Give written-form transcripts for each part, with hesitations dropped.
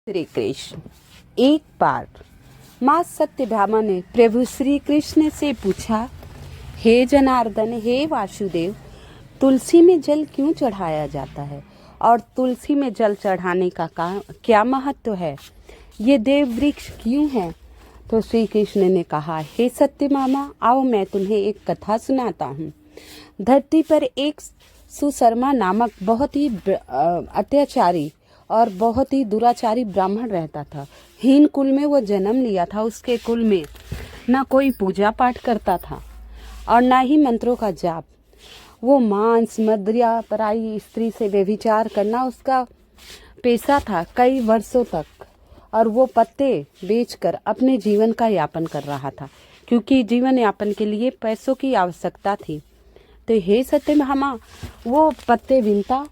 श्री कृष्ण। एक बार माँ सत्यभामा ने प्रभु श्री कृष्ण से पूछा, हे जनार्दन, हे वासुदेव, तुलसी में जल क्यों चढ़ाया जाता है और तुलसी में जल चढ़ाने का क्या महत्व है? ये देव वृक्ष क्यों है? तो श्री कृष्ण ने कहा, हे सत्यभामा, आओ मैं तुम्हें एक कथा सुनाता हूँ। धरती पर एक सुशर्मा नामक बहुत ही अत्याचारी और बहुत ही दुराचारी ब्राह्मण रहता था। हीन कुल में वो जन्म लिया था। उसके कुल में न कोई पूजा पाठ करता था और न ही मंत्रों का जाप। वो मांस मदिरा पराई स्त्री से व्यभिचार करना उसका पेशा था कई वर्षों तक, और वो पत्ते बेचकर अपने जीवन का यापन कर रहा था, क्योंकि जीवन यापन के लिए पैसों की आवश्यकता थी। तो हे सत्यभामा, वो पत्ते बीनता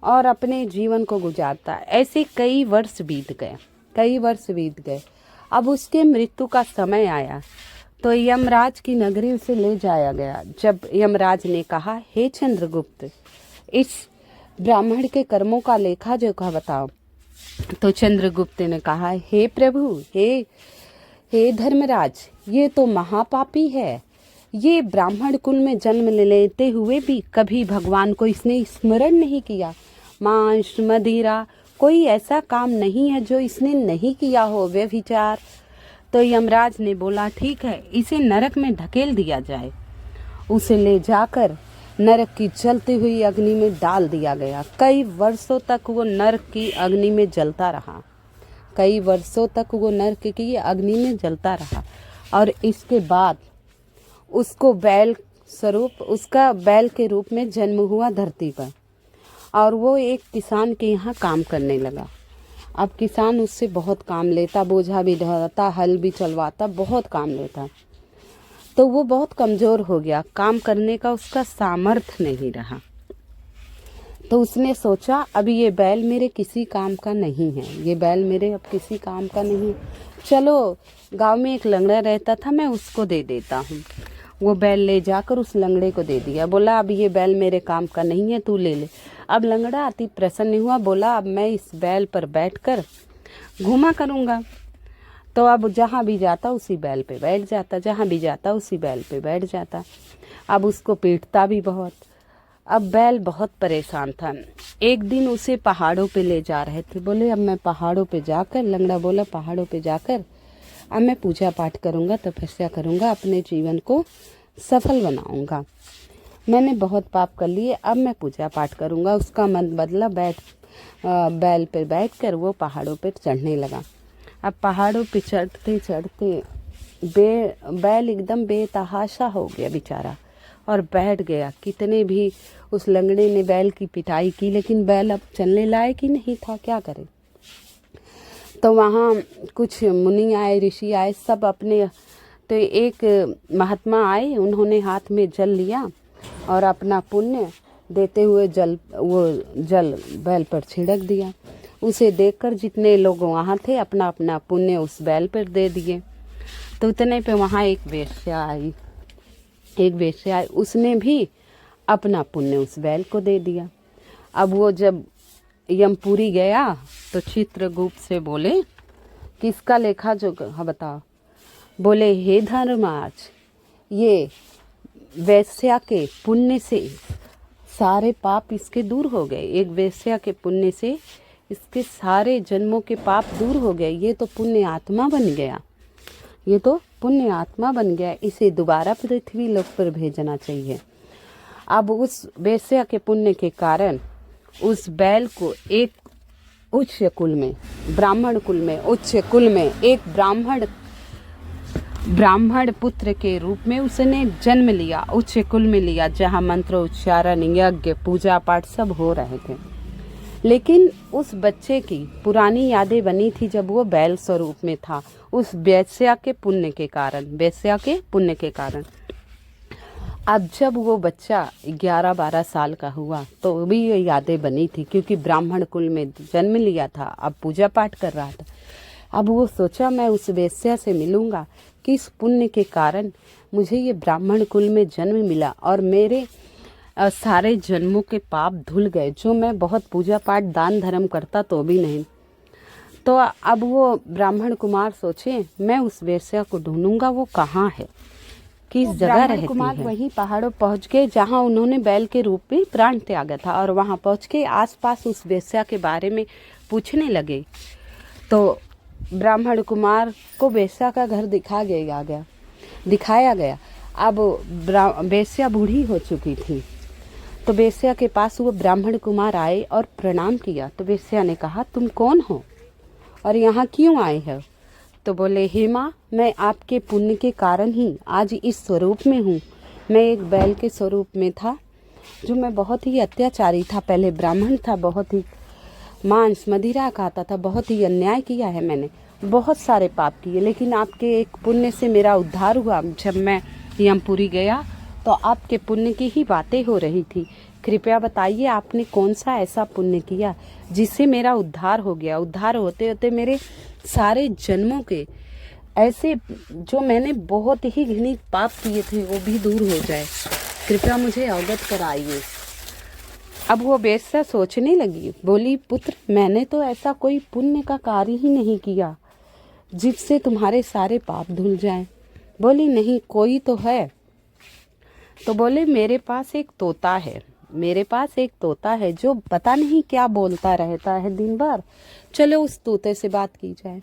और अपने जीवन को गुजारता। ऐसे कई वर्ष बीत गए। अब उसके मृत्यु का समय आया तो यमराज की नगरी उसे ले जाया गया। जब यमराज ने कहा, हे चंद्रगुप्त, इस ब्राह्मण के कर्मों का लेखा जोखा बताओ, तो चंद्रगुप्त ने कहा, हे प्रभु, हे धर्मराज, ये तो महापापी है। ये ब्राह्मण कुल में जन्म लेते हुए भी कभी भगवान को इसने स्मरण नहीं किया। मांस मदिरा कोई ऐसा काम नहीं है जो इसने नहीं किया हो, व्यभिचार। तो यमराज ने बोला, ठीक है, इसे नरक में धकेल दिया जाए। उसे ले जाकर नरक की जलती हुई अग्नि में डाल दिया गया। कई वर्षों तक वो नरक की अग्नि में जलता रहा। और इसके बाद उसको उसका बैल के रूप में जन्म हुआ धरती पर, और वो एक किसान के यहाँ काम करने लगा। अब किसान उससे बहुत काम लेता, बोझा भी ढोता, हल भी चलवाता, बहुत काम लेता। तो वो बहुत कमज़ोर हो गया, काम करने का उसका सामर्थ्य नहीं रहा। तो उसने सोचा, अब ये बैल मेरे किसी काम का नहीं है, चलो गांव में एक लंगड़ा रहता था, मैं उसको दे देता हूँ। वो बैल ले जाकर उस लंगड़े को दे दिया। बोला, अब ये बैल मेरे काम का नहीं है, तू ले ले। अब लंगड़ा अति प्रसन्न हुआ, बोला, अब मैं इस बैल पर बैठकर घूमा करूँगा। तो अब जहाँ भी जाता उसी बैल पे बैठ जाता, अब उसको पीटता भी बहुत। अब बैल बहुत परेशान था। एक दिन उसे पहाड़ों पे ले जा रहे थे। बोले, अब मैं पहाड़ों पे जाकर, लंगड़ा बोला, पहाड़ों पे जाकर अब मैं पूजा पाठ करूँगा, तपस्या करूँगा, अपने जीवन को सफल बनाऊँगा। मैंने बहुत पाप कर लिए, अब मैं पूजा पाठ करूँगा। उसका मन बदला, बैल पर बैठकर वो पहाड़ों पर चढ़ने लगा। अब पहाड़ों पे चढ़ते चढ़ते बैल एकदम बेतहाशा हो गया बेचारा, और बैठ गया। कितने भी उस लंगड़े ने बैल की पिटाई की, लेकिन बैल अब चलने लायक ही नहीं था, क्या करे। तो वहाँ कुछ मुनि आए, ऋषि आए, सब अपने। तो एक महात्मा आए, उन्होंने हाथ में जल लिया और अपना पुण्य देते हुए वो जल बैल पर छिड़क दिया। उसे देखकर जितने लोग वहाँ थे, अपना अपना पुण्य उस बैल पर दे दिए। तो उतने पे वहाँ एक वेश्या आई, उसने भी अपना पुण्य उस बैल को दे दिया। अब वो जब यमपुरी गया तो चित्रगुप्त से बोले, किसका लेखा जोखा बताओ। बोले, हे धर्मराज, ये वेश्या के पुण्य से सारे पाप इसके दूर हो गए। एक वेश्या के पुण्य से इसके सारे जन्मों के पाप दूर हो गए। ये तो पुण्य आत्मा बन गया। इसे दोबारा पृथ्वी लोक पर भेजना चाहिए। अब उस वेश्या के पुण्य के कारण उस बैल को एक ब्राह्मण कुल में एक ब्राह्मण पुत्र के रूप में उसने जन्म लिया, उच्च कुल में लिया, जहाँ मंत्र उच्चारण, यज्ञ, पूजा पाठ सब हो रहे थे। लेकिन उस बच्चे की पुरानी यादें बनी थी जब वो बैल स्वरूप में था, उस वेश्या के पुण्य के कारण। अब जब वो बच्चा 11-12 साल का हुआ तो भी ये यादें बनी थी, क्योंकि ब्राह्मण कुल में जन्म लिया था, अब पूजा पाठ कर रहा था। अब वो सोचा, मैं उस वेश्या से मिलूंगा, किस पुण्य के कारण मुझे ये ब्राह्मण कुल में जन्म मिला और मेरे सारे जन्मों के पाप धुल गए, जो मैं बहुत पूजा पाठ दान धर्म करता तो भी नहीं। तो अब वो ब्राह्मण कुमार सोचे मैं उस वेश्या को ढूंढूंगा, वो कहाँ है, किस जगह रहती कुमार है। वहीं पहाड़ों पहुंच गए जहां उन्होंने बैल के रूप में प्राण त्यागा था, और वहां पहुंच के आसपास उस वेश्या के बारे में पूछने लगे। तो ब्राह्मण कुमार को वेश्या का घर दिखाया गया। अब वेश्या बूढ़ी हो चुकी थी, तो वेश्या के पास वो ब्राह्मण कुमार आए और प्रणाम किया। तो वेश्या ने कहा तुम कौन हो और यहाँ क्यों आए हो? तो बोले हे माँ, मैं आपके पुण्य के कारण ही आज इस स्वरूप में हूँ। मैं एक बैल के स्वरूप में था, जो मैं बहुत ही अत्याचारी था, पहले ब्राह्मण था, बहुत ही मांस मदिरा खाता था, बहुत ही अन्याय किया है मैंने, बहुत सारे पाप किए, लेकिन आपके एक पुण्य से मेरा उद्धार हुआ। जब मैं यमपुरी गया तो आपके पुण्य की ही बातें हो रही थी। कृपया बताइए आपने कौन सा ऐसा पुण्य किया जिससे मेरा उद्धार हो गया। उद्धार होते होते मेरे सारे जन्मों के ऐसे जो मैंने बहुत ही घृणित पाप किए थे वो भी दूर हो जाए, कृपया मुझे अवगत कराइए। अब वो वेश्या सोचने लगी, बोली पुत्र, मैंने तो ऐसा कोई पुण्य का कार्य ही नहीं किया जिससे तुम्हारे सारे पाप धुल जाएं। बोली नहीं, कोई तो है। तो बोले मेरे पास एक तोता है जो पता नहीं क्या बोलता रहता है दिन भर, चलो उस तोते से बात की जाए।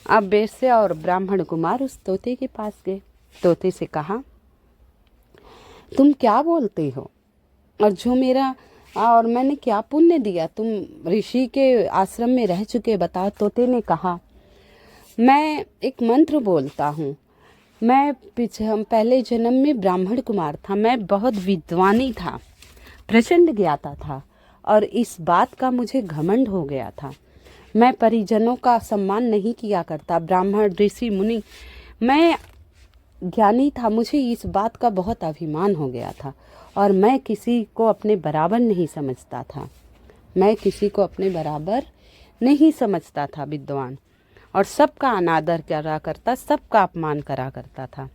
अब वेश्या और ब्राह्मण कुमार उस तोते के पास गए। तोते से कहा तुम क्या बोलते हो और मैंने क्या पुण्य दिया, तुम ऋषि के आश्रम में रह चुके, बताओ। तोते ने कहा मैं एक मंत्र बोलता हूँ, मैं पहले जन्म में ब्राह्मण कुमार था, मैं बहुत विद्वानी था, प्रचंड ज्ञाता था, और इस बात का मुझे घमंड हो गया था। मैं परिजनों का सम्मान नहीं किया करता, ब्राह्मण ऋषि मुनि, मैं ज्ञानी था, मुझे इस बात का बहुत अभिमान हो गया था, और मैं किसी को अपने बराबर नहीं समझता था, विद्वान, और सबका अनादर करा करता, सबका अपमान करा करता था।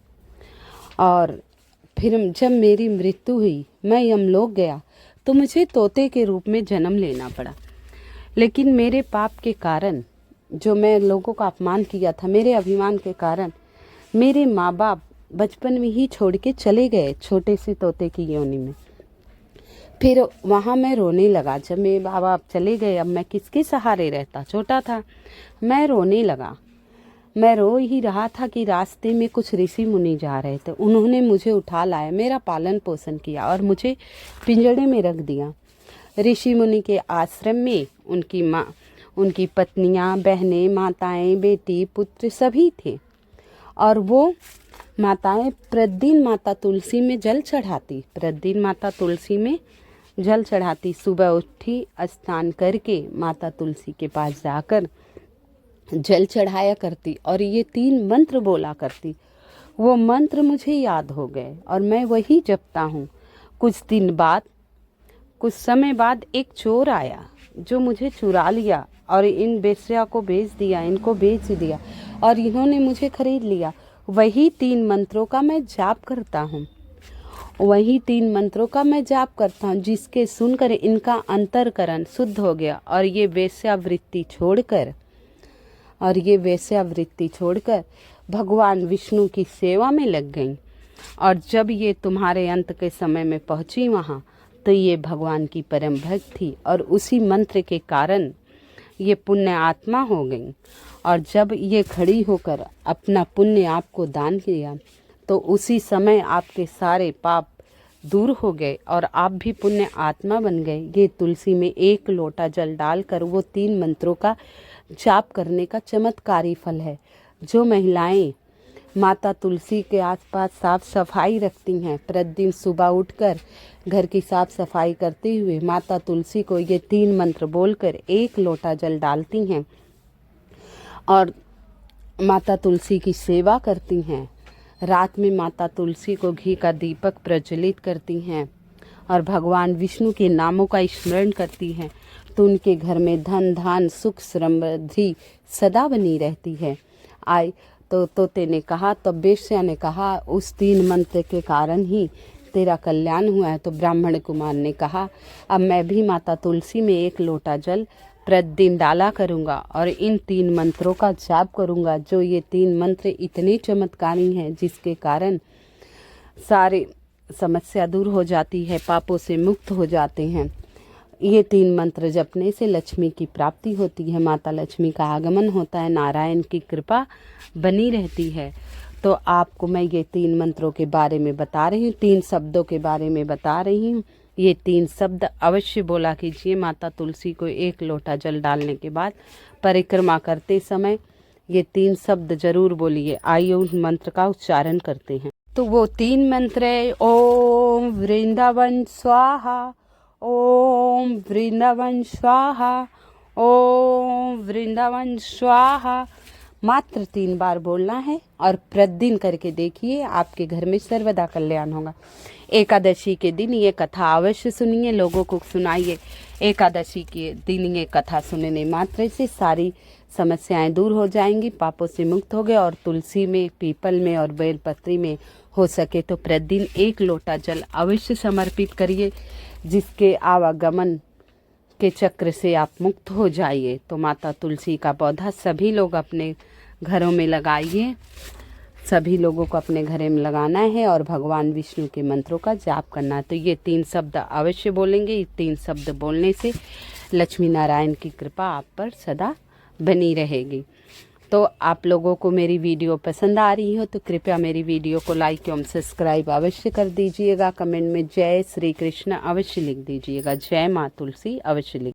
और फिर जब मेरी मृत्यु हुई, मैं यमलोक गया तो मुझे तोते के रूप में जन्म लेना पड़ा, लेकिन मेरे पाप के कारण, जो मैं लोगों का अपमान किया था, मेरे अभिमान के कारण मेरे माँ बाप बचपन में ही छोड़ के चले गए छोटे से तोते की योनि में। फिर वहाँ मैं रोने लगा, जब मेरे माँ बाप चले गए, अब मैं किसके सहारे रहता, छोटा था, मैं रोने लगा। मैं रो ही रहा था कि रास्ते में कुछ ऋषि मुनि जा रहे थे, उन्होंने मुझे उठा लाया, मेरा पालन पोषण किया और मुझे पिंजड़े में रख दिया। ऋषि मुनि के आश्रम में उनकी माँ, उनकी पत्नियाँ, बहनें, माताएं, बेटी, पुत्र सभी थे, और वो माताएं प्रतिदिन माता तुलसी में जल चढ़ाती, सुबह उठी, स्नान करके माता तुलसी के पास जाकर जल चढ़ाया करती और ये 3 मंत्र बोला करती। वो मंत्र मुझे याद हो गए और मैं वही जपता हूँ। कुछ समय बाद एक चोर आया जो मुझे चुरा लिया और इन वेश्या को बेच दिया और इन्होंने मुझे खरीद लिया। वही 3 मंत्रों का मैं जाप करता हूँ, जिसके सुनकर इनका अंतरकरण शुद्ध हो गया और ये वेश्यावृत्ति छोड़कर भगवान विष्णु की सेवा में लग गईं। और जब ये तुम्हारे अंत के समय में पहुंची वहाँ, तो ये भगवान की परम भक्त थी और उसी मंत्र के कारण ये पुण्य आत्मा हो गई। और जब ये खड़ी होकर अपना पुण्य आपको दान किया, तो उसी समय आपके सारे पाप दूर हो गए और आप भी पुण्य आत्मा बन गए। ये तुलसी में 1 लोटा जल डालकर वो 3 मंत्रों का जाप करने का चमत्कारी फल है। जो महिलाएं माता तुलसी के आसपास साफ सफाई रखती हैं, प्रतिदिन सुबह उठकर घर की साफ सफाई करते हुए माता तुलसी को ये 3 मंत्र बोलकर 1 लोटा जल डालती हैं और माता तुलसी की सेवा करती हैं, रात में माता तुलसी को घी का दीपक प्रज्वलित करती हैं और भगवान विष्णु के नामों का स्मरण करती हैं, तो उनके घर में धन धान सुख समृद्धि सदा बनी रहती है। तो तोते ने कहा, तो वेश्या ने कहा, उस 3 मंत्र के कारण ही तेरा कल्याण हुआ है। तो ब्राह्मण कुमार ने कहा, अब मैं भी माता तुलसी में 1 लोटा जल प्रतिदिन डाला करूँगा और इन 3 मंत्रों का जाप करूँगा। जो ये 3 मंत्र इतने चमत्कारी हैं जिसके कारण सारे समस्या दूर हो जाती है, पापों से मुक्त हो जाते हैं। ये 3 मंत्र जपने से लक्ष्मी की प्राप्ति होती है, माता लक्ष्मी का आगमन होता है, नारायण की कृपा बनी रहती है। तो आपको मैं ये 3 मंत्रों के बारे में बता रही हूँ, 3 शब्दों के बारे में बता रही हूँ। ये 3 शब्द अवश्य बोला कीजिए। माता तुलसी को 1 लोटा जल डालने के बाद परिक्रमा करते समय ये 3 शब्द जरूर बोलिए। आइए उन मंत्र का उच्चारण करते हैं। तो वो 3 मंत्र है, ओम वृंदावन स्वाहा, ओम वृंदावन स्वाहा, ओम वृंदावन स्वाहा। मात्र 3 बार बोलना है और प्रतिदिन करके देखिए, आपके घर में सर्वदा कल्याण होगा। एकादशी के दिन ये कथा अवश्य सुनिए, लोगों को सुनाइए। एकादशी के दिन ये कथा सुनने मात्र से सारी समस्याएं दूर हो जाएंगी, पापों से मुक्त हो गए। और तुलसी में, पीपल में और बेलपत्री में हो सके तो प्रतिदिन 1 लोटा जल अवश्य समर्पित करिए, जिसके आवागमन के चक्र से आप मुक्त हो जाइए। तो माता तुलसी का पौधा सभी लोग अपने घरों में लगाइए, सभी लोगों को अपने घरों में लगाना है और भगवान विष्णु के मंत्रों का जाप करना है। तो ये 3 शब्द अवश्य बोलेंगे। ये 3 शब्द बोलने से लक्ष्मी नारायण की कृपा आप पर सदा बनी रहेगी। तो आप लोगों को मेरी वीडियो पसंद आ रही हो तो कृपया मेरी वीडियो को लाइक एवं सब्सक्राइब अवश्य कर दीजिएगा। कमेंट में जय श्री कृष्ण अवश्य लिख दीजिएगा, जय माँ तुलसी अवश्य लिख